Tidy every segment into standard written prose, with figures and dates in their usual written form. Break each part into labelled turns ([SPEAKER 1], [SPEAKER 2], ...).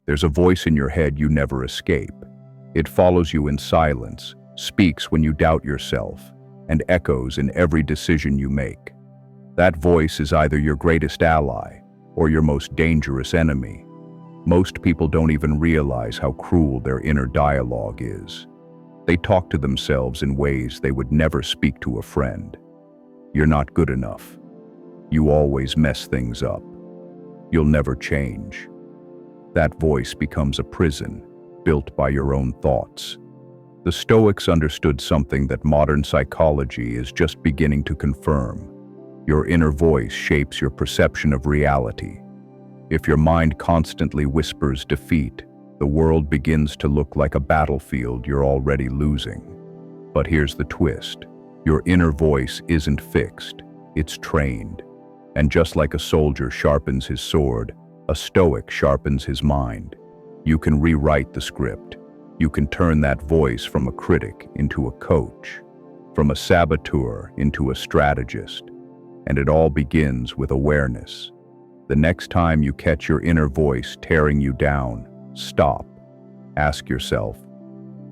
[SPEAKER 1] There's a voice in your head you never escape. It follows you in silence, speaks when you doubt yourself, and echoes in every decision you make. That voice is either your greatest ally or your most dangerous enemy. Most people don't even realize how cruel their inner dialogue is. They talk to themselves in ways they would never speak to a friend. You're not good enough. You always mess things up. You'll never change. That voice becomes a prison built by your own thoughts. The Stoics understood something that modern psychology is just beginning to confirm. Your inner voice shapes your perception of reality. If your mind constantly whispers defeat, the world begins to look like a battlefield you're already losing. But here's the twist. Your inner voice isn't fixed, it's trained. And just like a soldier sharpens his sword, a Stoic sharpens his mind. You can rewrite the script. You can turn that voice from a critic into a coach, from a saboteur into a strategist. And it all begins with awareness. The next time you catch your inner voice tearing you down, stop. Ask yourself,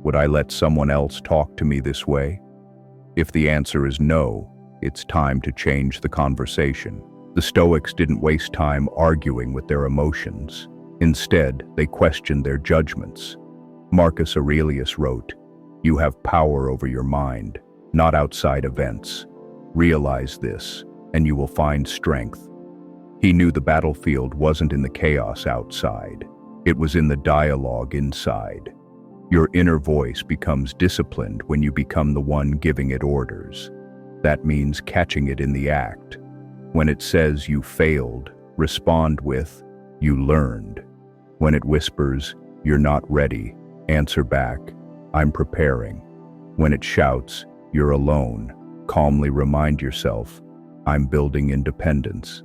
[SPEAKER 1] would I let someone else talk to me this way? If the answer is no, it's time to change the conversation. The Stoics didn't waste time arguing with their emotions. Instead, they questioned their judgments. Marcus Aurelius wrote, "You have power over your mind, not outside events. Realize this, and you will find strength." He knew the battlefield wasn't in the chaos outside. It was in the dialogue inside. Your inner voice becomes disciplined when you become the one giving it orders. That means catching it in the act. When it says you failed, respond with, "You learned." When it whispers, "You're not ready," answer back, "I'm preparing." When it shouts, "You're alone," calmly remind yourself, "I'm building independence."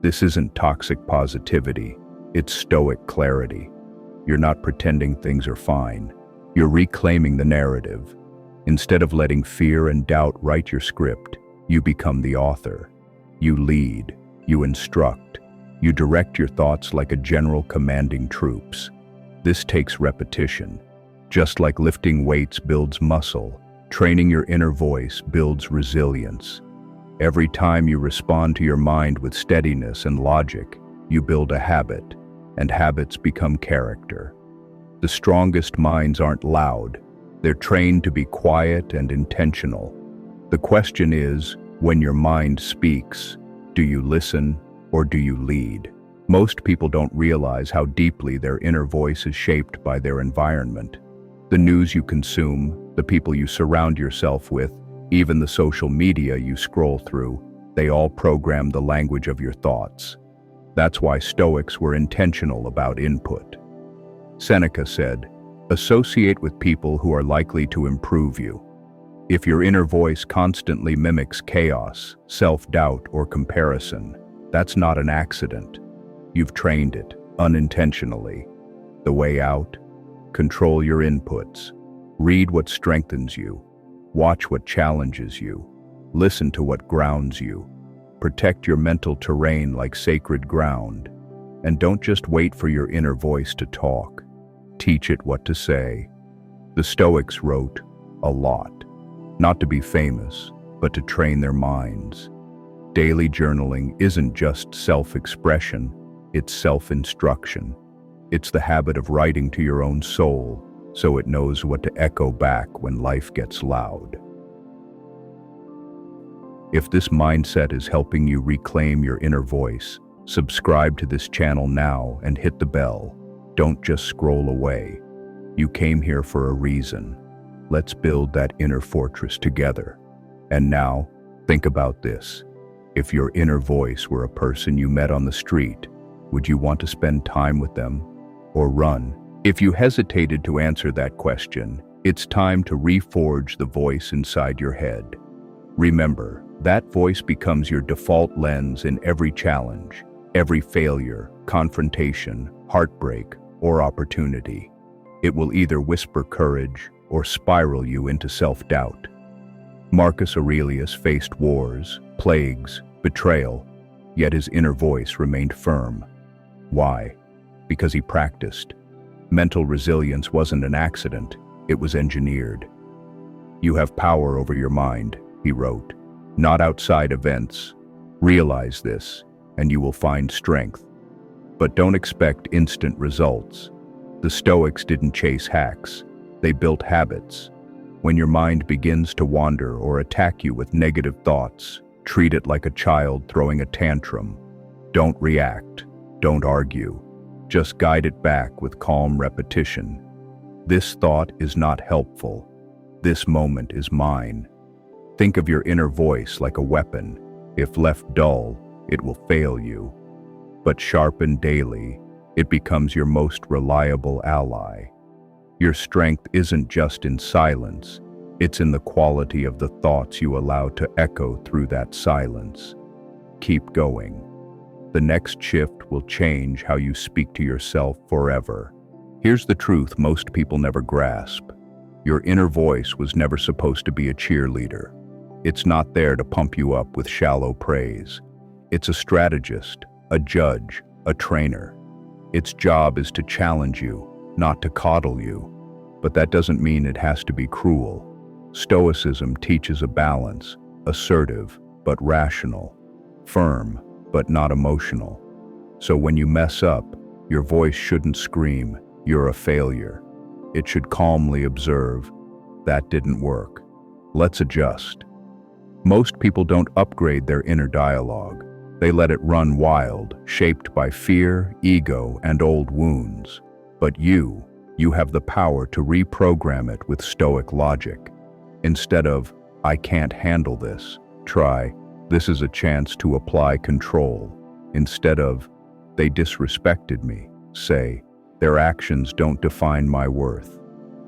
[SPEAKER 1] This isn't toxic positivity, it's Stoic clarity. You're not pretending things are fine. You're reclaiming the narrative. Instead of letting fear and doubt write your script, you become the author. You lead, you instruct, you direct your thoughts like a general commanding troops. This takes repetition. Just like lifting weights builds muscle, training your inner voice builds resilience. Every time you respond to your mind with steadiness and logic, you build a habit, and habits become character. The strongest minds aren't loud. They're trained to be quiet and intentional. The question is, when your mind speaks, do you listen or do you lead? Most people don't realize how deeply their inner voice is shaped by their environment. The news you consume, the people you surround yourself with, even the social media you scroll through, they all program the language of your thoughts. That's why Stoics were intentional about input. Seneca said, "Associate with people who are likely to improve you." If your inner voice constantly mimics chaos, self-doubt, or comparison, that's not an accident. You've trained it, unintentionally. The way out? Control your inputs. Read what strengthens you. Watch what challenges you. Listen to what grounds you. Protect your mental terrain like sacred ground. And don't just wait for your inner voice to talk. Teach it what to say. The Stoics wrote a lot. Not to be famous, but to train their minds. Daily journaling isn't just self-expression, it's self-instruction. It's the habit of writing to your own soul, so it knows what to echo back when life gets loud. If this mindset is helping you reclaim your inner voice, subscribe to this channel now and hit the bell. Don't just scroll away. You came here for a reason. Let's build that inner fortress together. And now, think about this. If your inner voice were a person you met on the street, would you want to spend time with them or run? If you hesitated to answer that question, it's time to reforge the voice inside your head. Remember, that voice becomes your default lens in every challenge, every failure, confrontation, heartbreak, or opportunity. It will either whisper courage or spiral you into self-doubt. Marcus Aurelius faced wars, plagues, betrayal, yet his inner voice remained firm. Why? Because he practiced. Mental resilience wasn't an accident, it was engineered. You have power over your mind, he wrote, not outside events. Realize this, and you will find strength. But don't expect instant results. The Stoics didn't chase hacks, they built habits. When your mind begins to wander or attack you with negative thoughts, treat it like a child throwing a tantrum. Don't react, don't argue. Just guide it back with calm repetition. This thought is not helpful. This moment is mine. Think of your inner voice like a weapon. If left dull, it will fail you. But sharpened daily, it becomes your most reliable ally. Your strength isn't just in silence, it's in the quality of the thoughts you allow to echo through that silence. Keep going. The next shift will change how you speak to yourself forever. Here's the truth most people never grasp. Your inner voice was never supposed to be a cheerleader. It's not there to pump you up with shallow praise. It's a strategist, a judge, a trainer. Its job is to challenge you, not to coddle you. But that doesn't mean it has to be cruel. Stoicism teaches a balance, assertive but rational, firm but not emotional. So when you mess up, your voice shouldn't scream, "You're a failure." It should calmly observe, "That didn't work. Let's adjust." Most people don't upgrade their inner dialogue. They let it run wild, shaped by fear, ego, and old wounds. But you have the power to reprogram it with Stoic logic. Instead of, "I can't handle this," try, "This is a chance to apply control." Instead of, "They disrespected me," say, "Their actions don't define my worth."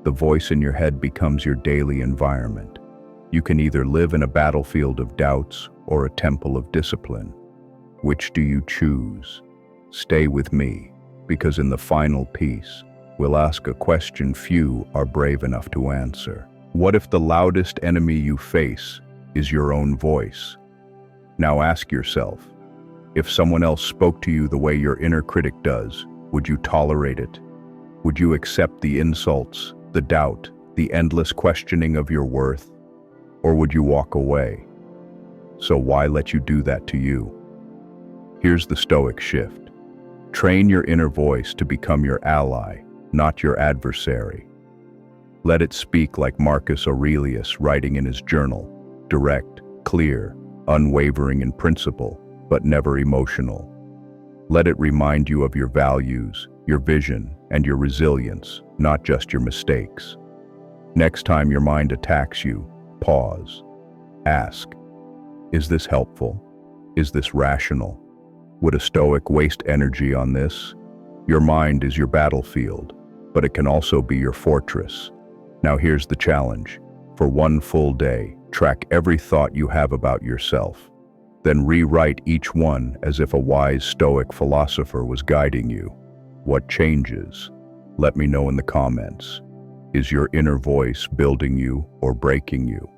[SPEAKER 1] The voice in your head becomes your daily environment. You can either live in a battlefield of doubts or a temple of discipline. Which do you choose? Stay with me, because in the final piece, we'll ask a question few are brave enough to answer. What if the loudest enemy you face is your own voice? Now ask yourself, if someone else spoke to you the way your inner critic does, would you tolerate it? Would you accept the insults, the doubt, the endless questioning of your worth? Or would you walk away? So why let you do that to you? Here's the Stoic shift. Train your inner voice to become your ally, not your adversary. Let it speak like Marcus Aurelius writing in his journal, direct, clear, unwavering in principle, but never emotional. Let it remind you of your values, your vision, and your resilience, not just your mistakes. Next time your mind attacks you, pause. Ask, is this helpful? Is this rational? Would a Stoic waste energy on this? Your mind is your battlefield, but it can also be your fortress. Now here's the challenge. For one full day, track every thought you have about yourself. Then rewrite each one as if a wise Stoic philosopher was guiding you. What changes? Let me know in the comments. Is your inner voice building you or breaking you?